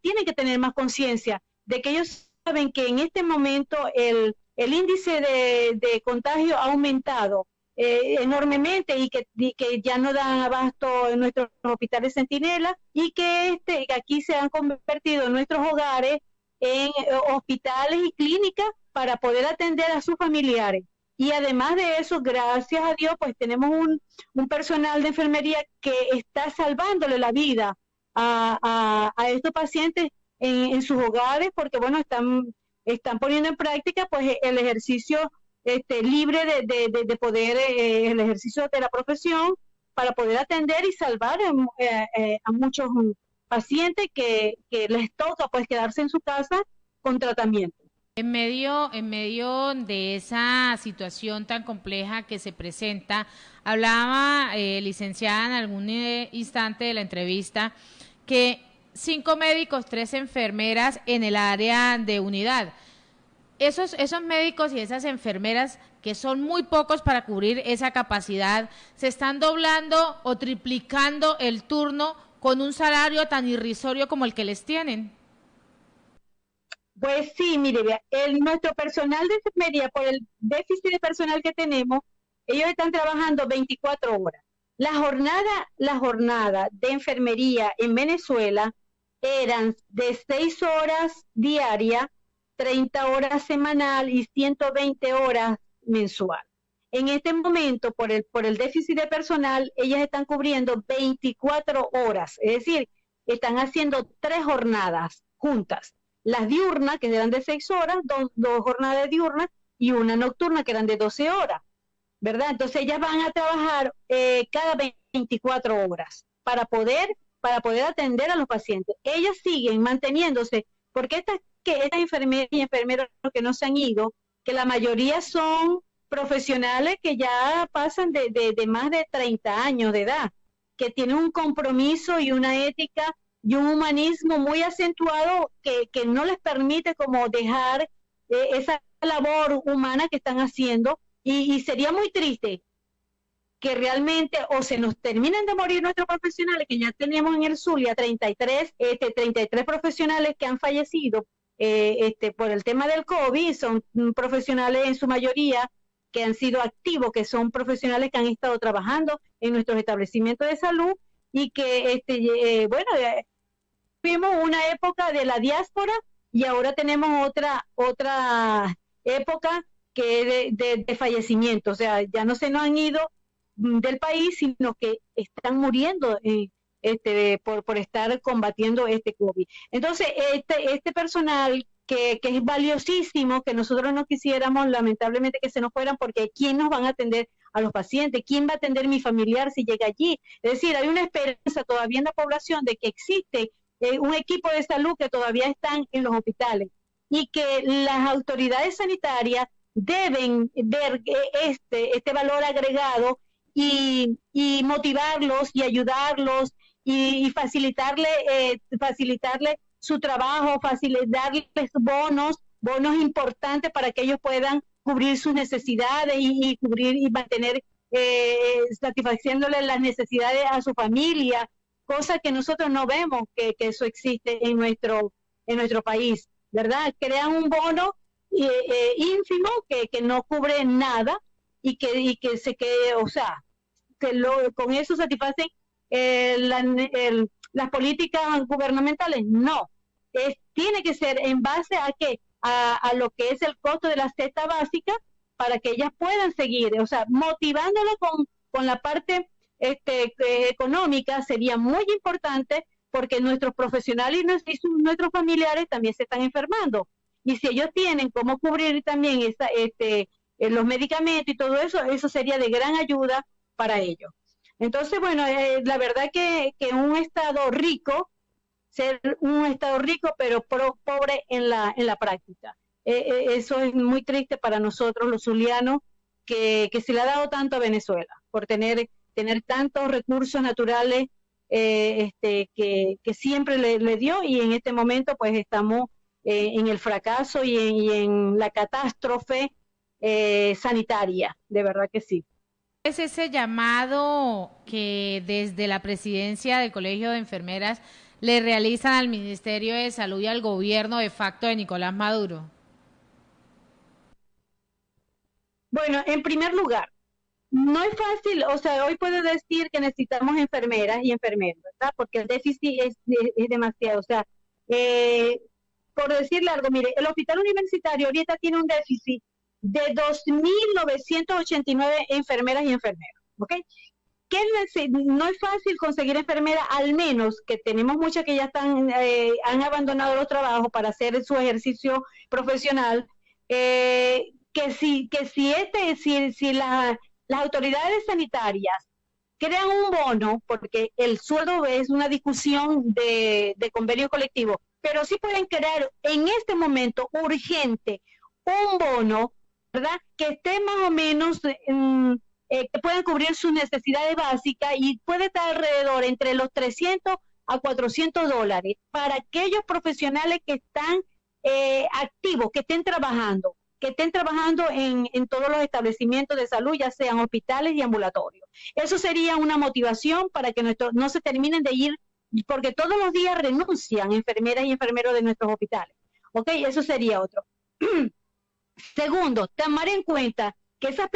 tienen que tener más conciencia de que ellos saben que en este momento el índice de contagio ha aumentado enormemente y que ya no dan abasto en nuestros hospitales Centinela y que aquí se han convertido nuestros hogares en hospitales y clínicas para poder atender a sus familiares. Y además de eso, gracias a Dios, pues tenemos un personal de enfermería que está salvándole la vida a estos pacientes en sus hogares, porque bueno, están poniendo en práctica pues el ejercicio libre de poder, el ejercicio de la profesión para poder atender y salvar a muchos pacientes que les toca pues quedarse en su casa con tratamiento. En medio de esa situación tan compleja que se presenta, hablaba licenciada en algún instante de la entrevista que 5 médicos, 3 enfermeras en el área de unidad. Esos médicos y esas enfermeras, que son muy pocos para cubrir esa capacidad, se están doblando o triplicando el turno con un salario tan irrisorio como el que les tienen. Pues sí, mire, nuestro personal de enfermería, por el déficit de personal que tenemos, ellos están trabajando 24 horas. La jornada de enfermería en Venezuela eran de 6 horas diarias 30 horas semanal y 120 horas mensual. En este momento, por el déficit de personal, ellas están cubriendo 24 horas, es decir, están haciendo 3 jornadas juntas. Las diurnas, que eran de 6 horas, dos jornadas diurnas y una nocturna, que eran de 12 horas, ¿verdad? Entonces ellas van a trabajar cada 24 horas para poder atender a los pacientes. Ellas siguen manteniéndose, porque estas enfermeras y enfermeros que no se han ido, que la mayoría son profesionales que ya pasan de más de 30 años de edad, que tienen un compromiso y una ética y un humanismo muy acentuado que no les permite como dejar esa labor humana que están haciendo, y sería muy triste que realmente o se nos terminen de morir nuestros profesionales, que ya teníamos en el Zulia 33 profesionales que han fallecido por el tema del COVID. Son profesionales en su mayoría que han sido activos, que son profesionales que han estado trabajando en nuestros establecimientos de salud, y que vimos una época de la diáspora y ahora tenemos otra época que de fallecimiento. O sea, ya no se nos han ido del país, sino que están muriendo por estar combatiendo este COVID. Entonces, este personal que es valiosísimo, que nosotros no quisiéramos lamentablemente que se nos fueran, porque ¿quién nos van a atender a los pacientes? ¿Quién va a atender mi familiar si llega allí? Es decir, hay una esperanza todavía en la población de que existe un equipo de salud que todavía están en los hospitales, y que las autoridades sanitarias deben ver este valor agregado y motivarlos y ayudarlos y facilitarle su trabajo, darles bonos importantes para que ellos puedan cubrir sus necesidades y cubrir y mantener satisfaciéndole las necesidades a su familia, cosa que nosotros no vemos que eso existe en nuestro país, ¿verdad? Crean un bono ínfimo que no cubre nada y que se quede, o sea, con eso satisfacen las políticas gubernamentales. No, tiene que ser en base a lo que es el costo de la cesta básica, para que ellas puedan seguir, o sea, motivándolo con la parte económica sería muy importante, porque nuestros profesionales y nuestros familiares también se están enfermando, y si ellos tienen cómo cubrir también los medicamentos y todo eso, eso sería de gran ayuda para ellos. Entonces, bueno, la verdad que un estado rico, ser un estado rico pero pobre en la práctica, eso es muy triste para nosotros los zulianos, que se le ha dado tanto a Venezuela por tener tantos recursos naturales que siempre le dio, y en este momento pues estamos en el fracaso y en la catástrofe sanitaria, de verdad que sí. Es ese llamado que desde la presidencia del Colegio de Enfermeras le realizan al Ministerio de Salud y al gobierno de facto de Nicolás Maduro? Bueno, en primer lugar, no es fácil, o sea, hoy puedo decir que necesitamos enfermeras y enfermeros, ¿verdad? Porque el déficit es demasiado, o sea, por decirle algo, mire, el hospital universitario ahorita tiene un déficit de 2.989 enfermeras y enfermeros, ¿ok? No es fácil conseguir enfermeras, al menos que tenemos muchas que ya han abandonado los trabajos para hacer su ejercicio profesional, si las autoridades sanitarias crean un bono, porque el sueldo es una discusión de convenio colectivo, pero sí pueden crear en este momento urgente un bono, ¿verdad?, que esté más o menos, que puedan cubrir sus necesidades básicas, y puede estar alrededor entre los $300 a $400 para aquellos profesionales que están activos, que estén trabajando en todos los establecimientos de salud, ya sean hospitales y ambulatorios. Eso sería una motivación para que no se terminen de ir, porque todos los días renuncian enfermeras y enfermeros de nuestros hospitales. ¿Ok? Eso sería otro. Segundo, tomar en cuenta que ese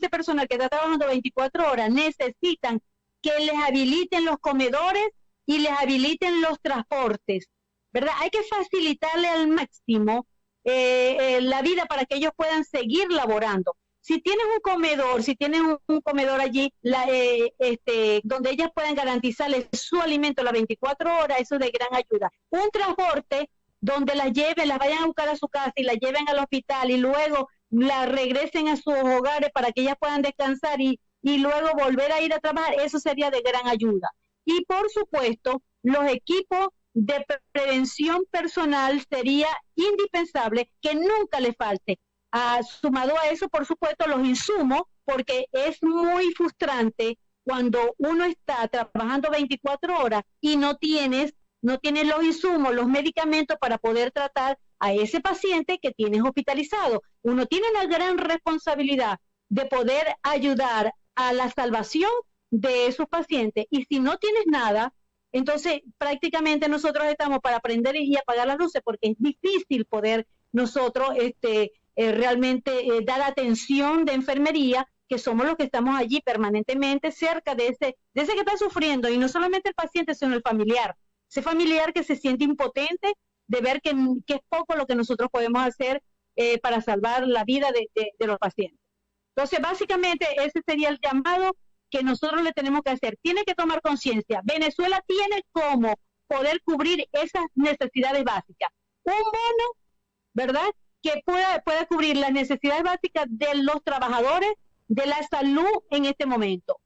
personal que está trabajando 24 horas necesitan que les habiliten los comedores y les habiliten los transportes, ¿verdad? Hay que facilitarle al máximo la vida para que ellos puedan seguir laborando. Si tienes un comedor, si tienes un comedor allí, donde ellas puedan garantizarles su alimento las 24 horas, eso es de gran ayuda. Un transporte donde las lleven, las vayan a buscar a su casa y las lleven al hospital y luego las regresen a sus hogares para que ellas puedan descansar y luego volver a ir a trabajar, eso sería de gran ayuda. Y por supuesto, los equipos de prevención personal sería indispensable que nunca le falte. Sumado a eso, por supuesto, los insumos, porque es muy frustrante cuando uno está trabajando 24 horas y no tienes los insumos, los medicamentos para poder tratar a ese paciente que tienes hospitalizado. Uno tiene una gran responsabilidad de poder ayudar a la salvación de esos pacientes, y si no tienes nada, entonces prácticamente nosotros estamos para prender y apagar las luces, porque es difícil poder nosotros realmente dar atención de enfermería, que somos los que estamos allí permanentemente cerca de ese que está sufriendo, y no solamente el paciente, sino el familiar, ese familiar que se siente impotente de ver que es poco lo que nosotros podemos hacer para salvar la vida de los pacientes. Entonces, básicamente, ese sería el llamado que nosotros le tenemos que hacer. Tiene que tomar conciencia. Venezuela tiene como poder cubrir esas necesidades básicas. Un bono, ¿verdad?, que pueda cubrir las necesidades básicas de los trabajadores, de la salud en este momento.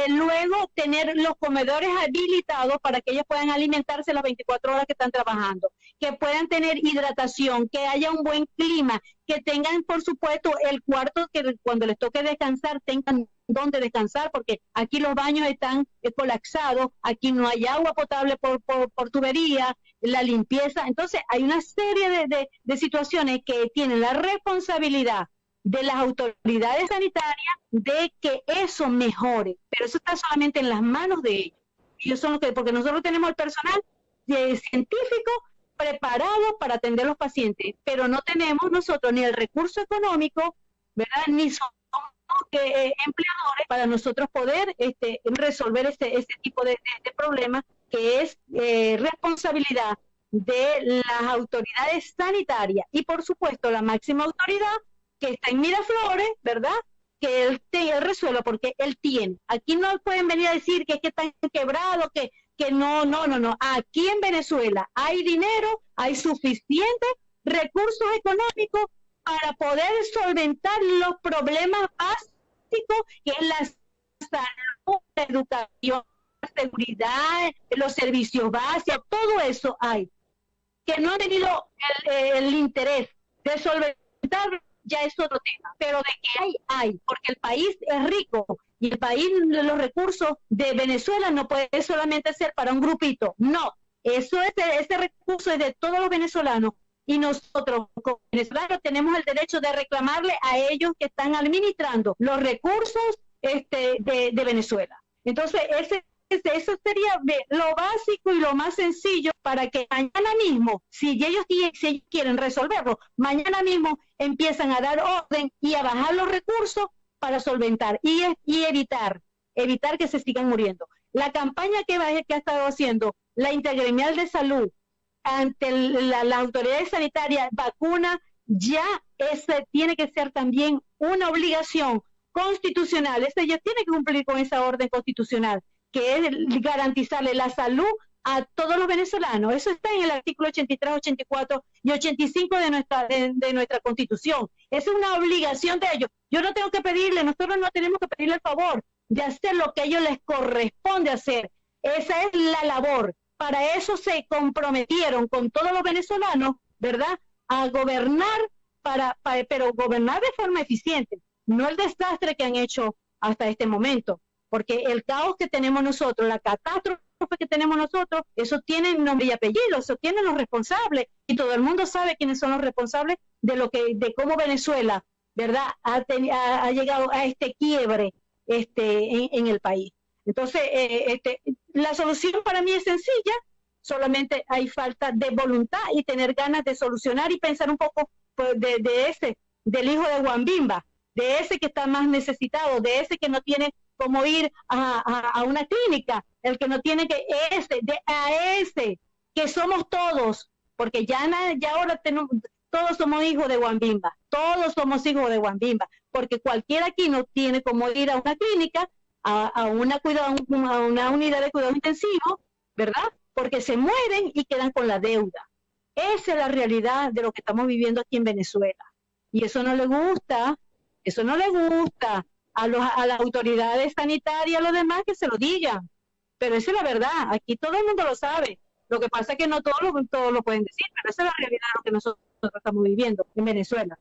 Luego, tener los comedores habilitados para que ellos puedan alimentarse las 24 horas que están trabajando, que puedan tener hidratación, que haya un buen clima, que tengan, por supuesto, el cuarto que cuando les toque descansar tengan donde descansar, porque aquí los baños están colapsados, aquí no hay agua potable por tubería, la limpieza. Entonces, hay una serie de situaciones que tienen la responsabilidad de las autoridades sanitarias de que eso mejore, pero eso está solamente en las manos de ellos. Ellos son los que, porque nosotros tenemos el personal científico preparado para atender a los pacientes, pero no tenemos nosotros ni el recurso económico, ¿verdad?, ni somos empleadores para nosotros poder resolver ese tipo de problemas, que es responsabilidad de las autoridades sanitarias y, por supuesto, la máxima autoridad que está en Miraflores, ¿verdad?, que él resuelva, porque él tiene. Aquí no pueden venir a decir que están quebrados, que no. Aquí en Venezuela hay dinero, hay suficientes recursos económicos para poder solventar los problemas básicos, que es la salud, la educación, la seguridad, los servicios básicos, todo eso hay. Que no han tenido el interés de solventar, ya es otro tema, pero de que hay, porque el país es rico y el país, los recursos de Venezuela no puede solamente ser para un grupito, no, ese recurso es de todos los venezolanos, y nosotros como venezolanos tenemos el derecho de reclamarle a ellos que están administrando los recursos de Venezuela. Entonces, eso sería lo básico y lo más sencillo para que mañana mismo, si ellos quieren resolverlo, mañana mismo empiezan a dar orden y a bajar los recursos para solventar y evitar que se sigan muriendo. La campaña que ha estado haciendo la Intergremial de Salud ante las autoridades sanitarias, vacuna, ya ese tiene que ser también una obligación constitucional. Ellos tienen que cumplir con esa orden constitucional, que es garantizarle la salud a todos los venezolanos. Eso está en el artículo 83, 84 y 85 de nuestra Constitución. Esa es una obligación de ellos. Yo no tengo que pedirle, nosotros no tenemos que pedirle el favor de hacer lo que a ellos les corresponde hacer. Esa es la labor. Para eso se comprometieron con todos los venezolanos, ¿verdad?, a gobernar, pero gobernar de forma eficiente, no el desastre que han hecho hasta este momento. Porque el caos que tenemos nosotros, la catástrofe que tenemos nosotros, eso tiene nombre y apellido, eso tienen los responsables, y todo el mundo sabe quiénes son los responsables de cómo Venezuela, ¿verdad?, ha llegado a este quiebre en el país. Entonces, la solución para mí es sencilla, solamente hay falta de voluntad y tener ganas de solucionar y pensar un poco pues, del hijo de Huambimba, de ese que está más necesitado, de ese que no tiene cómo ir a una clínica, el que no tiene a ese que somos todos, porque ya ahora todos somos hijos de Guambimba, todos somos hijos de Guambimba, porque cualquiera aquí no tiene como ir a una clínica, a una unidad de cuidado intensivo, ¿verdad? Porque se mueren y quedan con la deuda. Esa es la realidad de lo que estamos viviendo aquí en Venezuela. Y eso no le gusta a las autoridades sanitarias, a los demás que se lo digan. Pero esa es la verdad, aquí todo el mundo lo sabe. Lo que pasa es que no todos lo pueden decir, pero esa es la realidad de lo que nosotros estamos viviendo en Venezuela.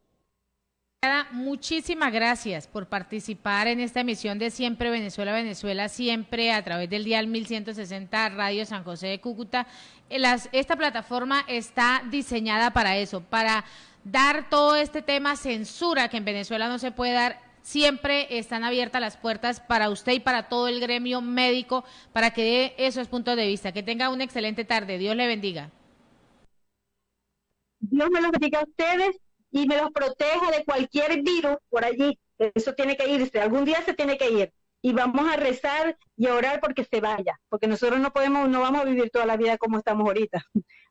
Muchísimas gracias por participar en esta emisión de Siempre Venezuela, Venezuela Siempre, a través del dial 1160 Radio San José de Cúcuta. Esta plataforma está diseñada para eso, para dar todo este tema censura que en Venezuela no se puede dar. Siempre están abiertas las puertas para usted y para todo el gremio médico para que dé esos puntos de vista. Que tenga una excelente tarde. Dios le bendiga. Dios me los bendiga a ustedes y me los proteja de cualquier virus por allí. Eso tiene que irse, algún día se tiene que ir. Y vamos a rezar y a orar porque se vaya, porque nosotros no vamos a vivir toda la vida como estamos ahorita.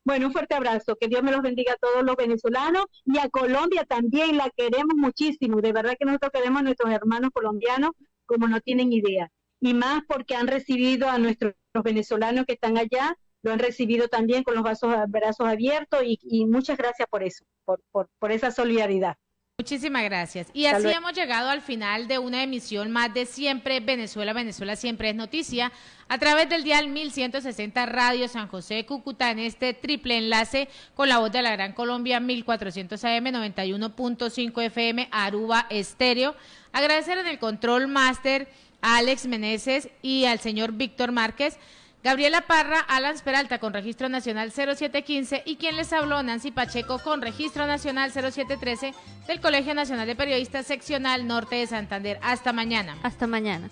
Bueno, un fuerte abrazo, que Dios me los bendiga a todos los venezolanos y a Colombia también, la queremos muchísimo. De verdad que nosotros queremos a nuestros hermanos colombianos como no tienen idea. Y más porque han recibido a nuestros venezolanos que están allá, lo han recibido también con los brazos abiertos y muchas gracias por eso, por esa solidaridad. Muchísimas gracias. Y así hemos llegado al final de una emisión más de Siempre Venezuela, Venezuela Siempre es Noticia, a través del dial 1160 Radio San José de Cúcuta, en este triple enlace con la voz de la Gran Colombia, 1400 AM, 91.5 FM, Aruba Estéreo. Agradecer en el control máster a Alex Meneses y al señor Víctor Márquez. Gabriela Parra, Alan Peralta con registro nacional 0715 y quien les habló, Nancy Pacheco con registro nacional 0713 del Colegio Nacional de Periodistas Seccional Norte de Santander. Hasta mañana. Hasta mañana.